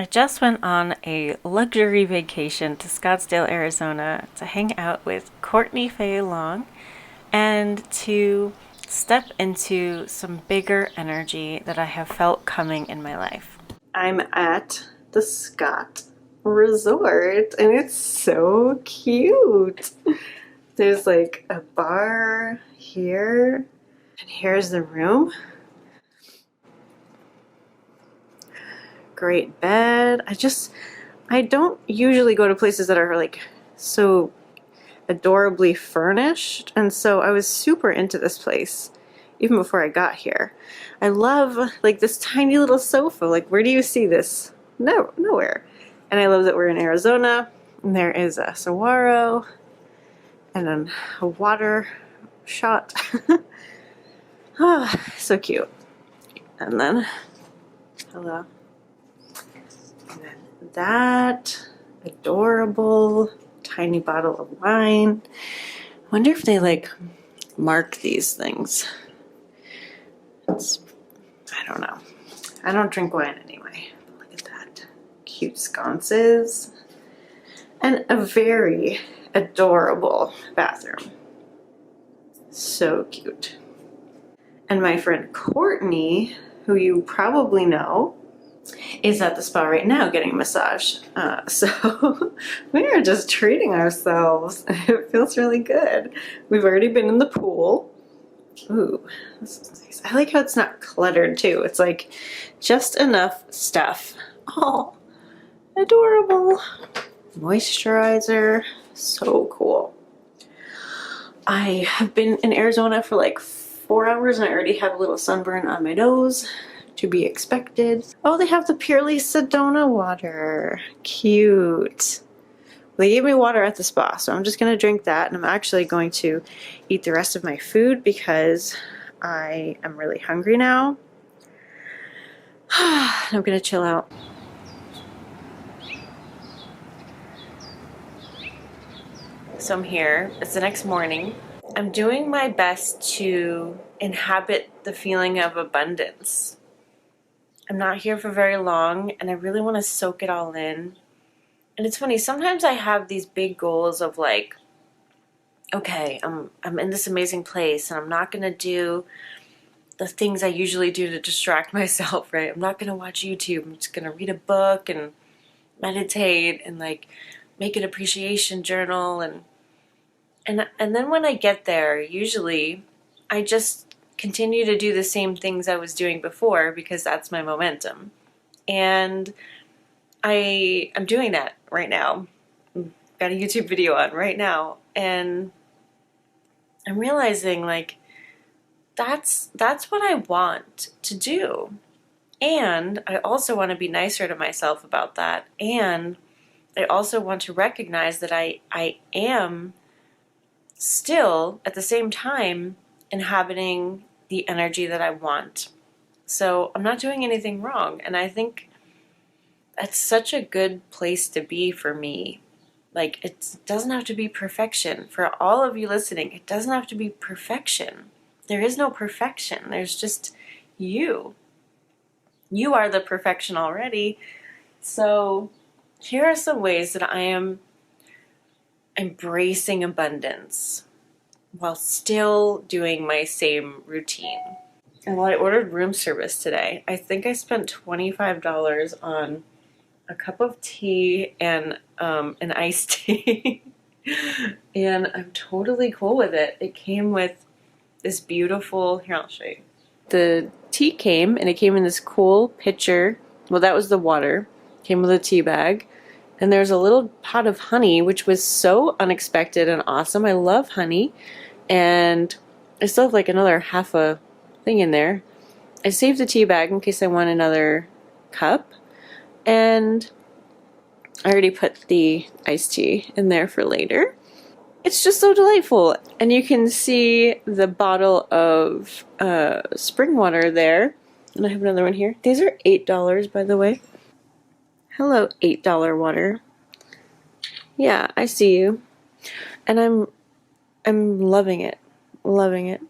I just went on a luxury vacation to Scottsdale, Arizona to hang out with Courtney Faye Long and to step into some bigger energy that I have felt coming in my life. I'm at the Scott Resort and it's so cute. There's like a bar here, and here's the room. Great bed. I don't usually go to places that are like so adorably furnished, and so I was super into this place even before I got here. I love like this tiny little sofa. Like, where do you see this? No, nowhere. And I love that we're in Arizona and there is a saguaro and then a water shot. Ah, so cute. And then, hello. And then that adorable tiny bottle of wine. I wonder if they like mark these things. I don't know. I don't drink wine anyway. Look at that. Cute sconces. And a very adorable bathroom. So cute. And my friend Courtney, who you probably know, is at the spa right now getting a massage. So we are just treating ourselves. It feels really good. We've already been in the pool. Ooh, this is nice. I like how it's not cluttered too. It's like just enough stuff. Oh, adorable. Moisturizer, so cool. I have been in Arizona for like 4 hours and I already have a little sunburn on my nose. To be expected. Oh, they have the Purely Sedona water. Cute. They gave me water at the spa, so I'm just going to drink that, and I'm actually going to eat the rest of my food because I am really hungry now. I'm going to chill out. So I'm here. It's the next morning. I'm doing my best to inhabit the feeling of abundance. I'm not here for very long, and I really want to soak it all in. And it's funny, sometimes I have these big goals of like, okay, I'm in this amazing place, and I'm not going to do the things I usually do to distract myself, right? I'm not going to watch YouTube. I'm just going to read a book and meditate and like make an appreciation journal. And then when I get there, usually I just continue to do the same things I was doing before because that's my momentum. And I'm doing that right now. I've got a YouTube video on right now, and I'm realizing like that's what I want to do. And I also want to be nicer to myself about that. And I also want to recognize that I am still at the same time inhabiting the energy that I want. So I'm not doing anything wrong. And I think that's such a good place to be for me. Like, it doesn't have to be perfection. For all of you listening, it doesn't have to be perfection. There is no perfection. There's just you. You are the perfection already. So here are some ways that I am embracing abundance while still doing my same routine. And well, I ordered room service today. I think I spent $25 on a cup of tea and an iced tea. And I'm totally cool with it. It came with this beautiful, here I'll show you. The tea came, and it came in this cool pitcher. Well, that was the water. Came with a tea bag. And there's a little pot of honey, which was so unexpected and awesome. I love honey. And I still have like another half a thing in there. I saved the tea bag in case I want another cup. And I already put the iced tea in there for later. It's just so delightful. And you can see the bottle of spring water there. And I have another one here. These are $8, by the way. Hello, $8 water. Yeah, I see you. And I'm loving it. Loving it.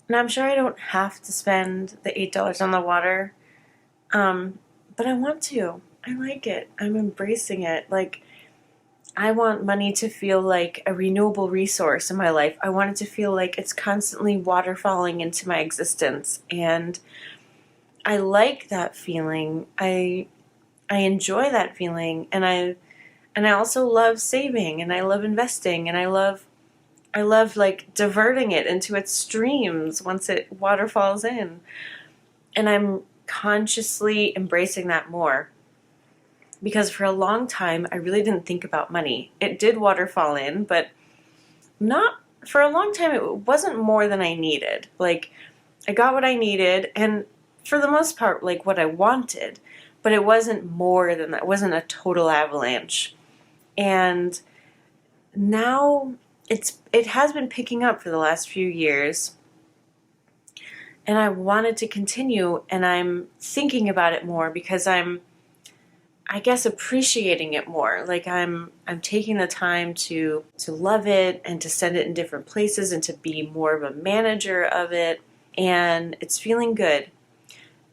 And I'm sure I don't have to spend the $8 on the water. But I want to. I like it. I'm embracing it. Like, I want money to feel like a renewable resource in my life. I want it to feel like it's constantly waterfalling into my existence. And I like that feeling. I enjoy that feeling, and I also love saving, and I love investing, and I love like diverting it into its streams once it waterfalls in. And I'm consciously embracing that more. Because for a long time, I really didn't think about money. It did waterfall in, but not for a long time. It wasn't more than I needed. Like, I got what I needed, and for the most part, like what I wanted, but it wasn't more than that. It wasn't a total avalanche. And now it has been picking up for the last few years, and I wanted to continue, and I'm thinking about it more because I'm, I guess, appreciating it more. Like, I'm taking the time to love it and to send it in different places and to be more of a manager of it, and it's feeling good.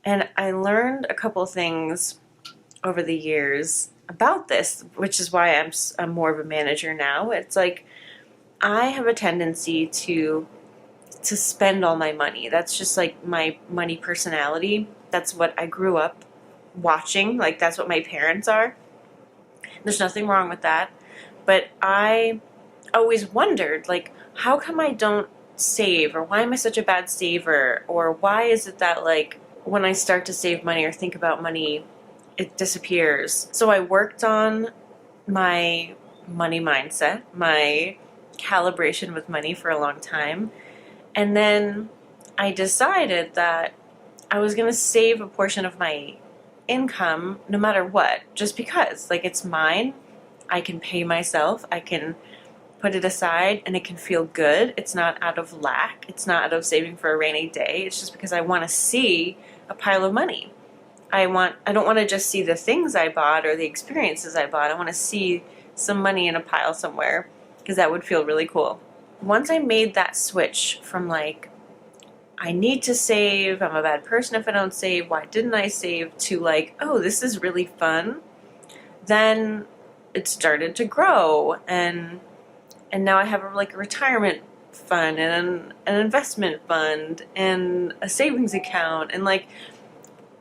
And I learned a couple things over the years about this, which is why I'm more of a manager now. It's like I have a tendency to spend all my money. That's just like my money personality. That's what I grew up watching. Like, that's what my parents are. There's nothing wrong with that. But I always wondered, like, how come I don't save? Or why am I such a bad saver? Or why is it that, like, when I start to save money or think about money, it disappears? So I worked on my money mindset, my calibration with money for a long time. And then I decided that I was going to save a portion of my income no matter what, just because, like, it's mine. I can pay myself. I can put it aside and it can feel good. It's not out of lack. It's not out of saving for a rainy day. It's just because I want to see a pile of money. I don't want to just see the things I bought or the experiences I bought. I want to see some money in a pile somewhere, because that would feel really cool. Once I made that switch from, like, I need to save, I'm a bad person if I don't save, why didn't I save, to, like, oh, this is really fun, then it started to grow, and now I have like a retirement fund and an investment fund and a savings account, and like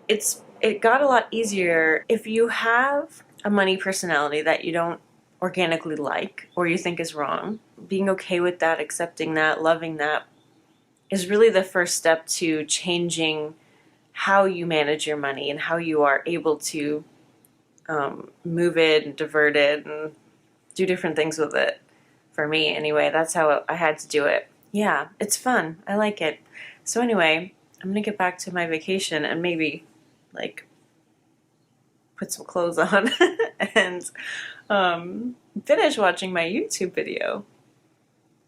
it got a lot easier. If you have a money personality that you don't organically like or you think is wrong, being okay with that, accepting that, loving that is really the first step to changing how you manage your money and how you are able to move it and divert it and do different things with it. For me, anyway, that's how I had to do it. Yeah, it's fun. I like it. So anyway, I'm gonna get back to my vacation and maybe, like, put some clothes on and finish watching my YouTube video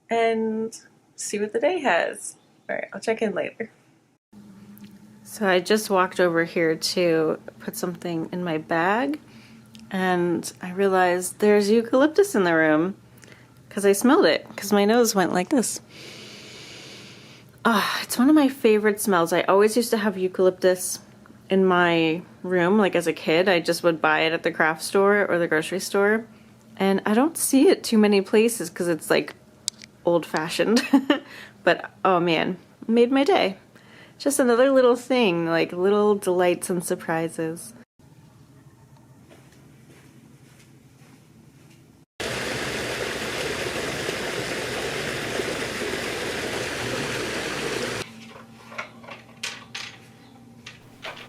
and see what the day has. All right, I'll check in later. So I just walked over here to put something in my bag, and I realized there's eucalyptus in the room because I smelled it, because my nose went like this. It's one of my favorite smells. I always used to have eucalyptus in my room, like as a kid. I just would buy it at the craft store or the grocery store, and I don't see it too many places because it's like old-fashioned. But oh man, it made my day. Just another little thing, like little delights and surprises.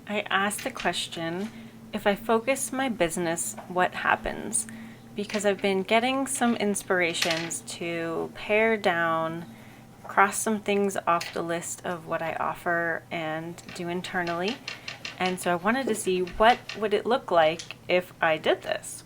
I asked the question, if I focus my business, what happens? Because I've been getting some inspirations to pare down, cross some things off the list of what I offer and do internally. And so I wanted to see what would it look like if I did this.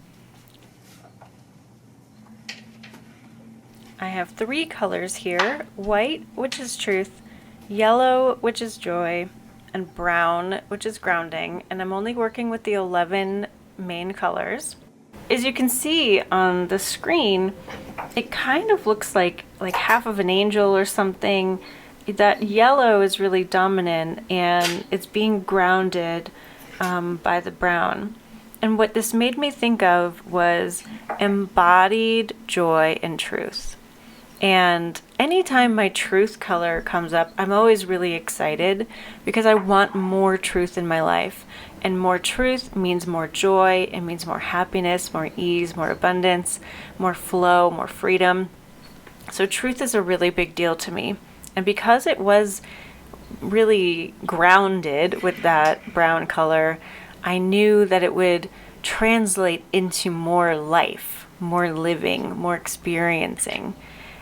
I have 3 colors here: white, which is truth, yellow, which is joy, and brown, which is grounding. And I'm only working with the 11 main colors. As you can see on the screen, it kind of looks like half of an angel or something. That yellow is really dominant, and it's being grounded by the brown. And what this made me think of was embodied joy and truth. And anytime my truth color comes up, I'm always really excited because I want more truth in my life. And more truth means more joy, it means more happiness, more ease, more abundance, more flow, more freedom. So truth is a really big deal to me. And because it was really grounded with that brown color, I knew that it would translate into more life, more living, more experiencing.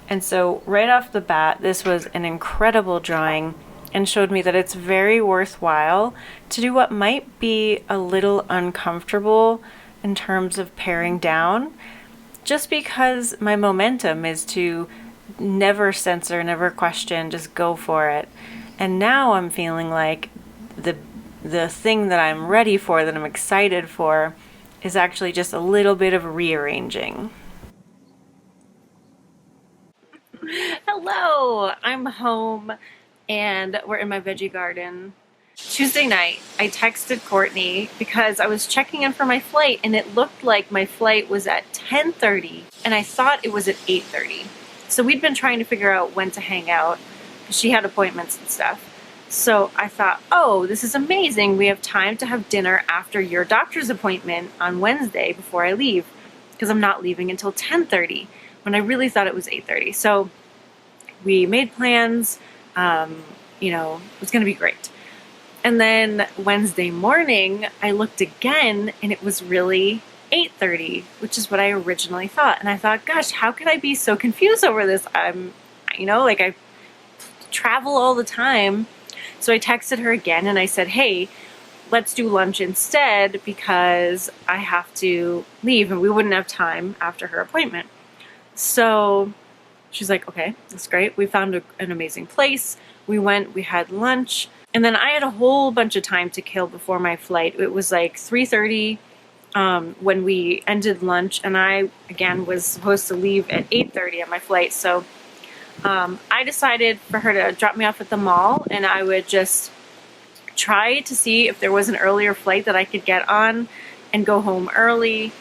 And so right off the bat, this was an incredible drawing and showed me that it's very worthwhile to do what might be a little uncomfortable in terms of paring down, just because my momentum is to never censor, never question, just go for it. And now I'm feeling like the thing that I'm ready for, that I'm excited for, is actually just a little bit of rearranging. Hello, I'm home and we're in my veggie garden. Tuesday night, I texted Courtney because I was checking in for my flight and it looked like my flight was at 10:30 and I thought it was at 8:30. So we'd been trying to figure out when to hang out because she had appointments and stuff. So I thought, oh, this is amazing. We have time to have dinner after your doctor's appointment on Wednesday before I leave, because I'm not leaving until 10:30 when I really thought it was 8:30. So we made plans. It was going to be great. And then Wednesday morning, I looked again and it was really 8:30, which is what I originally thought. And I thought, gosh, how could I be so confused over this? I travel all the time. So I texted her again and I said, hey, let's do lunch instead because I have to leave and we wouldn't have time after her appointment. So she's like, okay, that's great. We found an amazing place. We went, we had lunch, and then I had a whole bunch of time to kill before my flight. It was like 3:30 when we ended lunch, and I, again, was supposed to leave at 8:30 on my flight. So I decided for her to drop me off at the mall, and I would just try to see if there was an earlier flight that I could get on and go home early,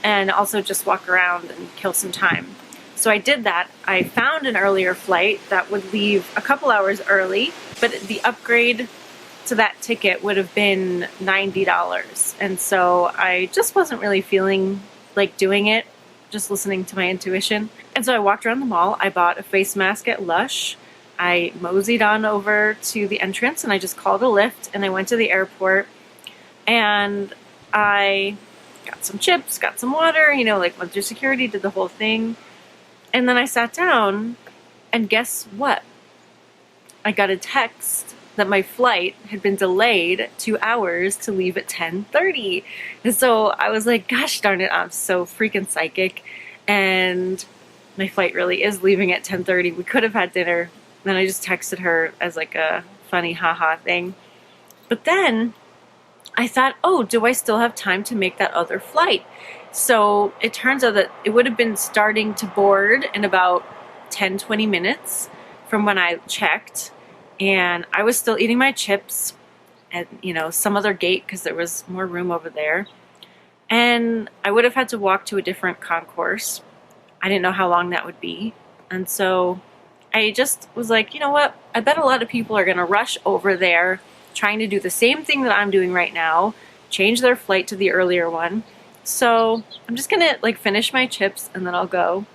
and also just walk around and kill some time. So I did that. I found an earlier flight that would leave a couple hours early, but the upgrade to that ticket would have been $90. And so I just wasn't really feeling like doing it, just listening to my intuition. And so I walked around the mall. I bought a face mask at Lush. I moseyed on over to the entrance and I just called a Lyft and I went to the airport and I got some chips, got some water, went through security, did the whole thing. And then I sat down, and guess what? I got a text that my flight had been delayed 2 hours to leave at 10:30. And so I was like, gosh darn it, I'm so freaking psychic. And my flight really is leaving at 10:30. We could have had dinner. Then I just texted her as like a funny haha thing. But then I thought, oh, do I still have time to make that other flight? So it turns out that it would have been starting to board in about 10-20 minutes from when I checked. And I was still eating my chips at, some other gate because there was more room over there. And I would have had to walk to a different concourse. I didn't know how long that would be. And so I just was like, you know what? I bet a lot of people are going to rush over there trying to do the same thing that I'm doing right now, change their flight to the earlier one. So I'm just gonna finish my chips and then I'll go.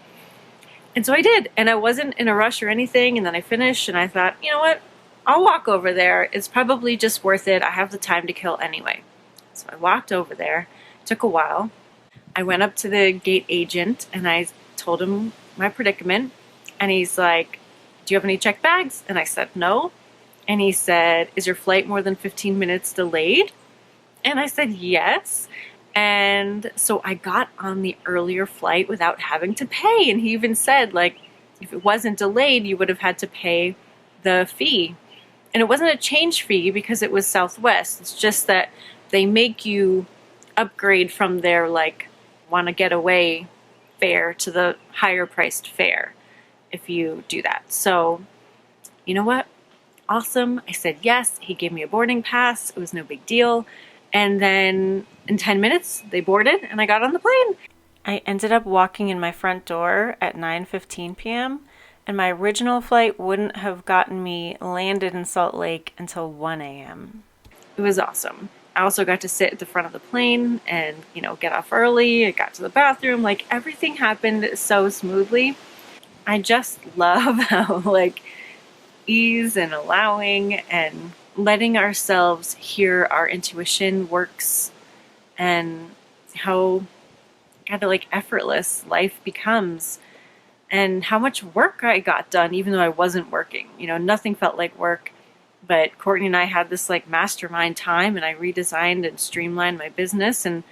And so I did, and I wasn't in a rush or anything, and then I finished and I thought, you know what, I'll walk over there. It's probably just worth it. I have the time to kill anyway. So I walked over there. It took a while. I went up to the gate agent and I told him my predicament, and he's like, do you have any checked bags? And I said no. And he said, is your flight more than 15 minutes delayed? And I said yes. And so I got on the earlier flight without having to pay. And he even said, if it wasn't delayed, you would have had to pay the fee. And it wasn't a change fee because it was Southwest. It's just that they make you upgrade from their, want to get away fare to the higher priced fare if you do that. So, you know what? Awesome. I said yes. He gave me a boarding pass. It was no big deal. And then in 10 minutes, they boarded and I got on the plane. I ended up walking in my front door at 9:15 p.m. and my original flight wouldn't have gotten me landed in Salt Lake until 1 a.m. It was awesome. I also got to sit at the front of the plane and, get off early. I got to the bathroom. Like, everything happened so smoothly. I just love how, ease and allowing and letting ourselves hear our intuition works, and how kind of effortless life becomes, and how much work I got done even though I wasn't working. Nothing felt like work. But Courtney and I had this mastermind time, and I redesigned and streamlined my business and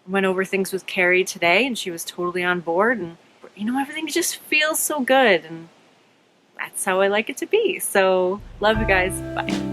went over things with Carrie today, and she was totally on board. And everything just feels so good, and that's how I like it to be. So love you guys. Bye.